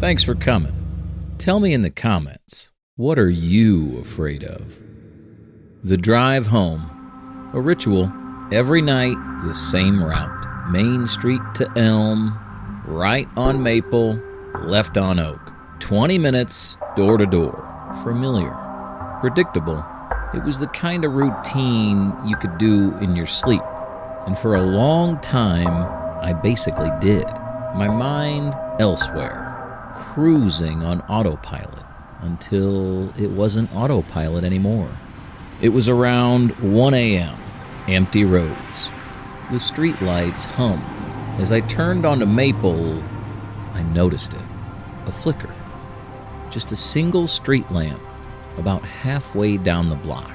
Thanks for coming. Tell me in the comments, what are you afraid of? The drive home. A ritual. Every night, the same route. Main Street to Elm, right on Maple, left on Oak. 20 minutes, door to door. Familiar. Predictable. It was the kind of routine you could do in your sleep. And for a long time, I basically did. My mind elsewhere, cruising on autopilot, until it wasn't autopilot anymore. It was around 1 a.m., empty roads. The streetlights hummed. As I turned onto Maple, I noticed it. A flicker. Just a single street lamp, about halfway down the block.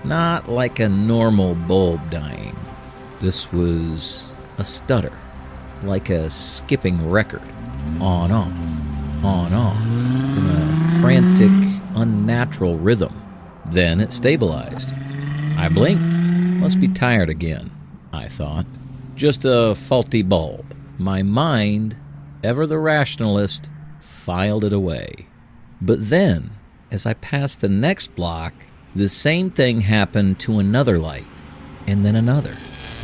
Not like a normal bulb dying. This was a stutter, like a skipping record. On, off, in a frantic, unnatural rhythm. Then it stabilized. I blinked. Must be tired again, I thought. Just a faulty bulb. My mind, ever the rationalist, filed it away. But then, as I passed the next block, the same thing happened to another light, and then another.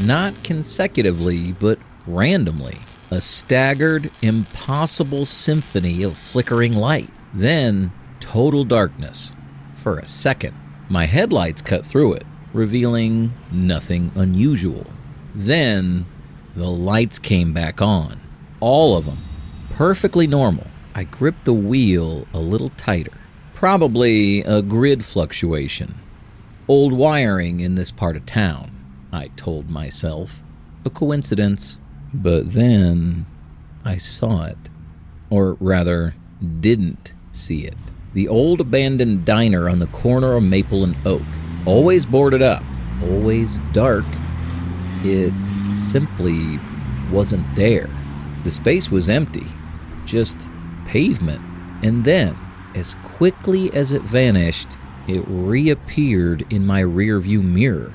Not consecutively, but randomly. A staggered, impossible symphony of flickering light. Then, total darkness. For a second, my headlights cut through it, revealing nothing unusual. Then, the lights came back on. All of them. Perfectly normal. I gripped the wheel a little tighter. Probably a grid fluctuation. Old wiring in this part of town, I told myself. A coincidence. But then I saw it. Or rather, didn't see it. The old abandoned diner on the corner of Maple and Oak. Always boarded up. Always dark. It simply wasn't there. The space was empty. Just pavement. And then, as quickly as it vanished, it reappeared in my rearview mirror.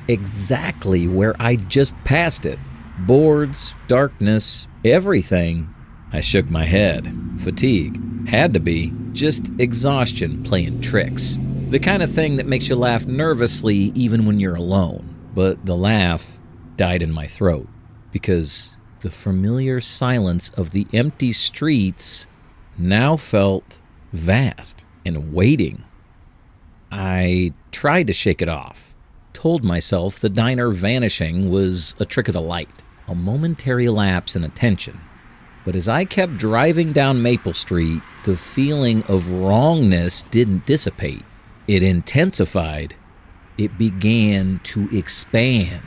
Exactly where I just passed it. Boards, darkness, everything. I shook my head. Fatigue. Had to be. Just exhaustion playing tricks. The kind of thing that makes you laugh nervously even when you're alone. But the laugh died in my throat because the familiar silence of the empty streets now felt vast and waiting. I tried to shake it off. Told myself the diner vanishing was a trick of the light, a momentary lapse in attention. But as I kept driving down Maple Street, the feeling of wrongness didn't dissipate. It intensified. It began to expand.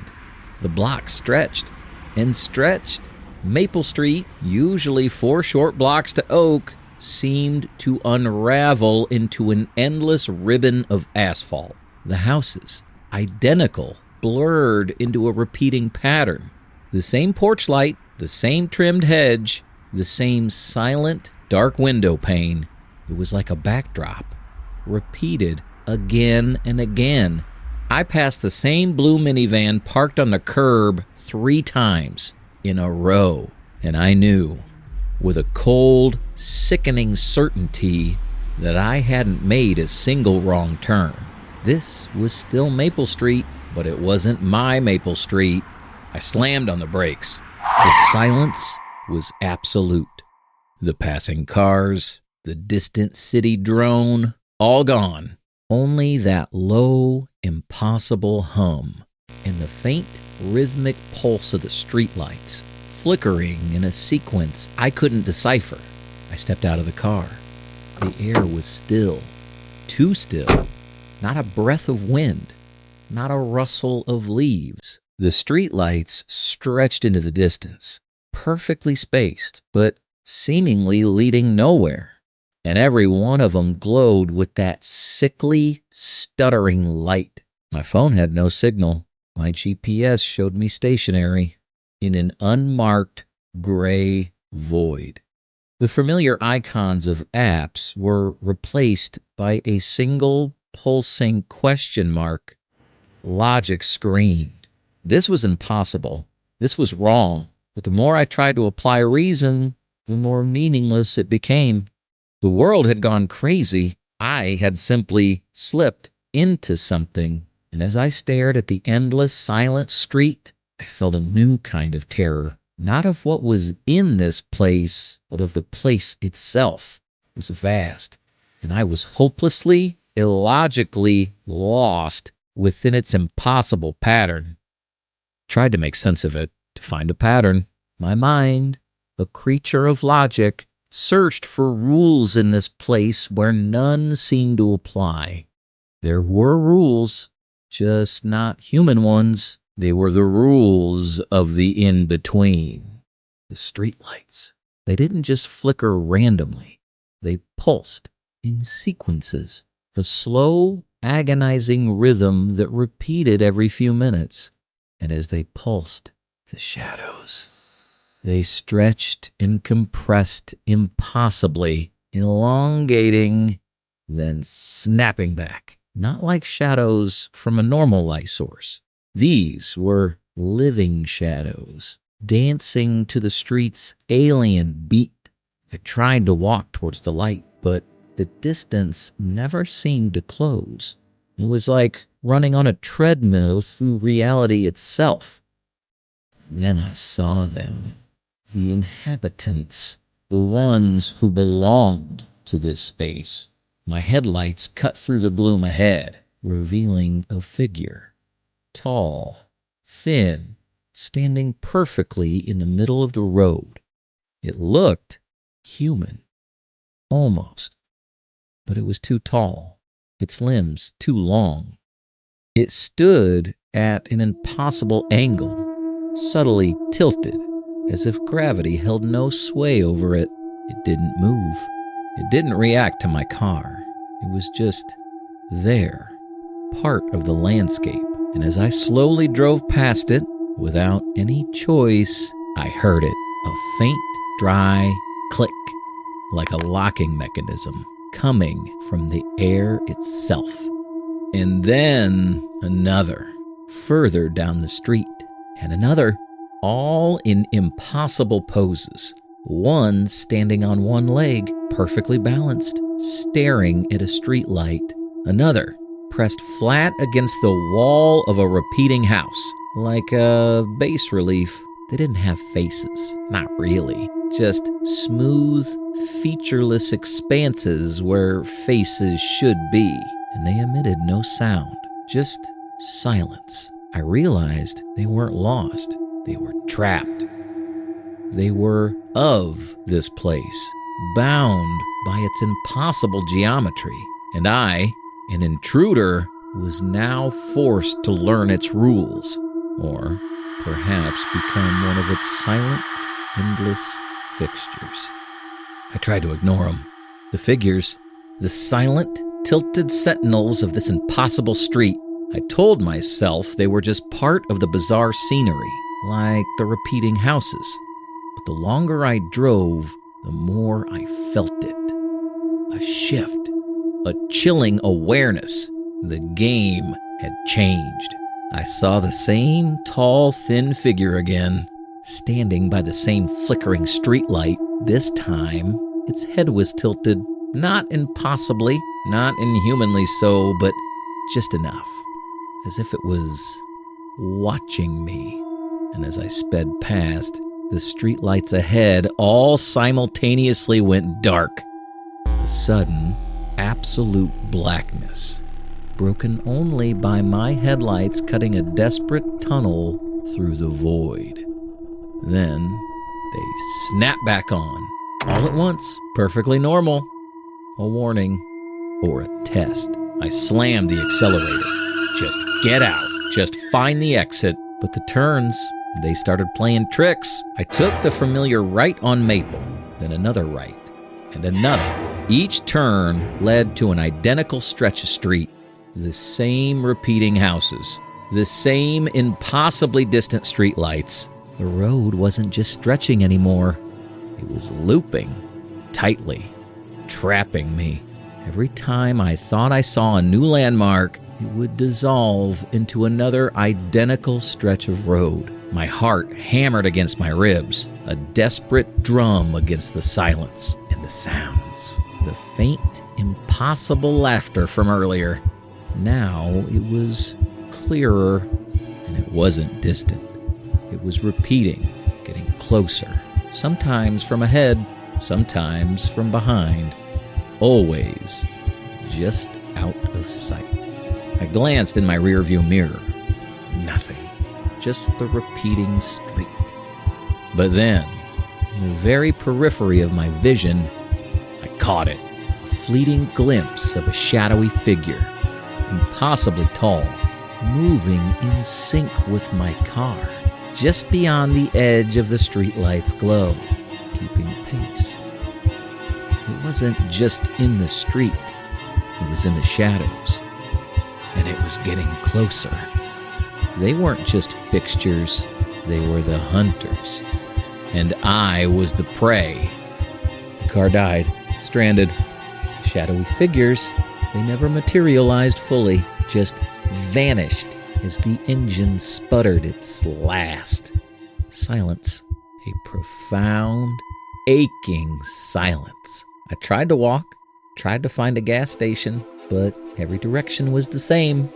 The block stretched and stretched. Maple Street, usually 4 short blocks to Oak, seemed to unravel into an endless ribbon of asphalt. The houses, identical, blurred into a repeating pattern. The same porch light, the same trimmed hedge, the same silent, dark window pane. It was like a backdrop, repeated again and again. I passed the same blue minivan parked on the curb 3 times in a row, and I knew, with a cold, sickening certainty, that I hadn't made a single wrong turn. This was still Maple Street, but it wasn't my Maple Street. I slammed on the brakes. The silence was absolute. The passing cars, the distant city drone, all gone. Only that low, impossible hum and the faint, rhythmic pulse of the streetlights, flickering in a sequence I couldn't decipher. I stepped out of the car. The air was still, too still. Not a breath of wind, not a rustle of leaves. The streetlights stretched into the distance, perfectly spaced, but seemingly leading nowhere. And every one of them glowed with that sickly, stuttering light. My phone had no signal. My GPS showed me stationary in an unmarked gray void. The familiar icons of apps were replaced by a single pulsing question mark. Logic screamed. This was impossible. This was wrong. But the more I tried to apply reason, the more meaningless it became. The world had gone crazy. I had simply slipped into something. And as I stared at the endless, silent street, I felt a new kind of terror. Not of what was in this place, but of the place itself. It was vast, and I was hopelessly, illogically lost within its impossible pattern. Tried to make sense of it, to find a pattern. My mind, a creature of logic, searched for rules in this place where none seemed to apply. There were rules, just not human ones. They were the rules of the in-between. The streetlights. They didn't just flicker randomly. They pulsed in sequences, a slow, agonizing rhythm that repeated every few minutes. And as they pulsed, the shadows. They stretched and compressed impossibly, elongating, then snapping back. Not like shadows from a normal light source. These were living shadows, dancing to the street's alien beat. I tried to walk towards the light, but the distance never seemed to close. It was like running on a treadmill through reality itself. Then I saw them, the inhabitants, the ones who belonged to this space. My headlights cut through the gloom ahead, revealing a figure. Tall, thin, standing perfectly in the middle of the road. It looked human, almost, but it was too tall, its limbs too long. It stood at an impossible angle, subtly tilted, as if gravity held no sway over it. It didn't move. It didn't react to my car. It was just there, part of the landscape. And as I slowly drove past it, without any choice, I heard it. A faint, dry click, like a locking mechanism, coming from the air itself. And then another, further down the street, and another, all in impossible poses. One standing on one leg, perfectly balanced, staring at a street light. Another, pressed flat against the wall of a repeating house, like a bas relief. They didn't have faces, not really. Just smooth, featureless expanses where faces should be. And they emitted no sound, just silence. I realized they weren't lost. They were trapped. They were of this place, bound by its impossible geometry. And I, an intruder, was now forced to learn its rules, or perhaps become one of its silent, endless fixtures. I tried to ignore them. The figures, the silent, tilted sentinels of this impossible street. I told myself they were just part of the bizarre scenery, like the repeating houses. But the longer I drove, the more I felt it. A shift, a chilling awareness. The game had changed. I saw the same tall, thin figure again, standing by the same flickering streetlight. This time, its head was tilted, not impossibly, not inhumanly so, but just enough, as if it was watching me. And as I sped past, the streetlights ahead all simultaneously went dark. The sudden, absolute blackness, broken only by my headlights cutting a desperate tunnel through the void. Then they snapped back on, all at once, perfectly normal. A warning or a test. I slammed the accelerator. Just get out. Just find the exit. But the turns, they started playing tricks. I took the familiar right on Maple, then another right, and another. Each turn led to an identical stretch of street. The same repeating houses. The same impossibly distant streetlights. The road wasn't just stretching anymore. It was looping, tightly, trapping me. Every time I thought I saw a new landmark, it would dissolve into another identical stretch of road. My heart hammered against my ribs, a desperate drum against the silence and the sounds. The faint, impossible laughter from earlier. Now it was clearer, and it wasn't distant. It was repeating, getting closer, sometimes from ahead, sometimes from behind, always just out of sight. I glanced in my rearview mirror. Nothing. Just the repeating street. But then, in the very periphery of my vision, I caught it. A fleeting glimpse of a shadowy figure, impossibly tall, moving in sync with my car, just beyond the edge of the streetlight's glow, keeping pace. It wasn't just in the street, it was in the shadows, and it was getting closer. They weren't just fixtures, they were the hunters, and I was the prey. The car died, stranded. The shadowy figures, they never materialized fully, just vanished as the engine sputtered its last. Silence, a profound, aching silence. I tried to walk, tried to find a gas station, but every direction was the same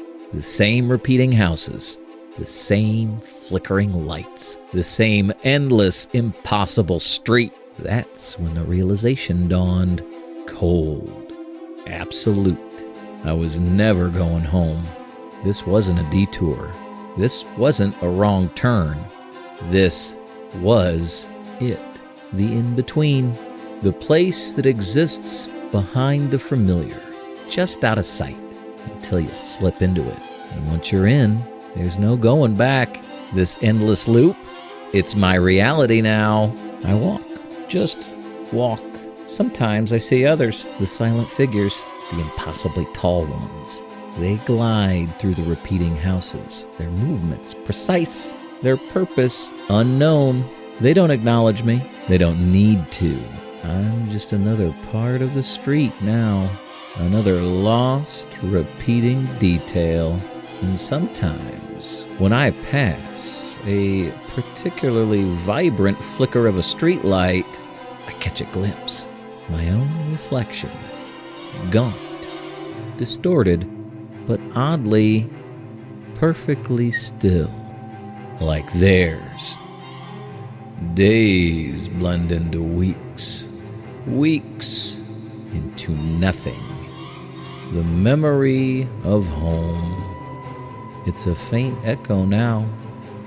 repeating houses, the same flickering lights, the same endless, impossible street. That's when the realization dawned. Cold. Absolute. I was never going home. This wasn't a detour. This wasn't a wrong turn. This was it. The in-between. The place that exists behind the familiar, just out of sight, until you slip into it. And once you're in, there's no going back. This endless loop, it's my reality now. I walk. Just walk. Sometimes I see others, the silent figures, the impossibly tall ones. They glide through the repeating houses, their movements precise, their purpose unknown. They don't acknowledge me. They don't need to. I'm just another part of the street now, another lost, repeating detail. And sometimes, when I pass a particularly vibrant flicker of a streetlight, I catch a glimpse. My own reflection. Gaunt, distorted, but oddly, perfectly still, like theirs. Days blend into weeks, weeks into nothing. The memory of home. It's a faint echo now,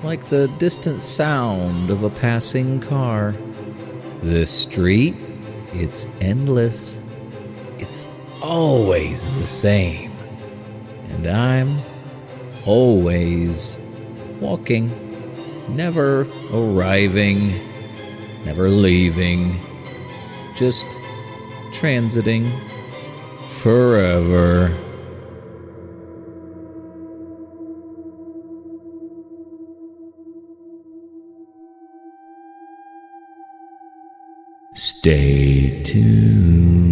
like the distant sound of a passing car. This street, it's endless. It's always the same. And I'm always walking, never arriving, never leaving, just transiting forever. Stay tuned.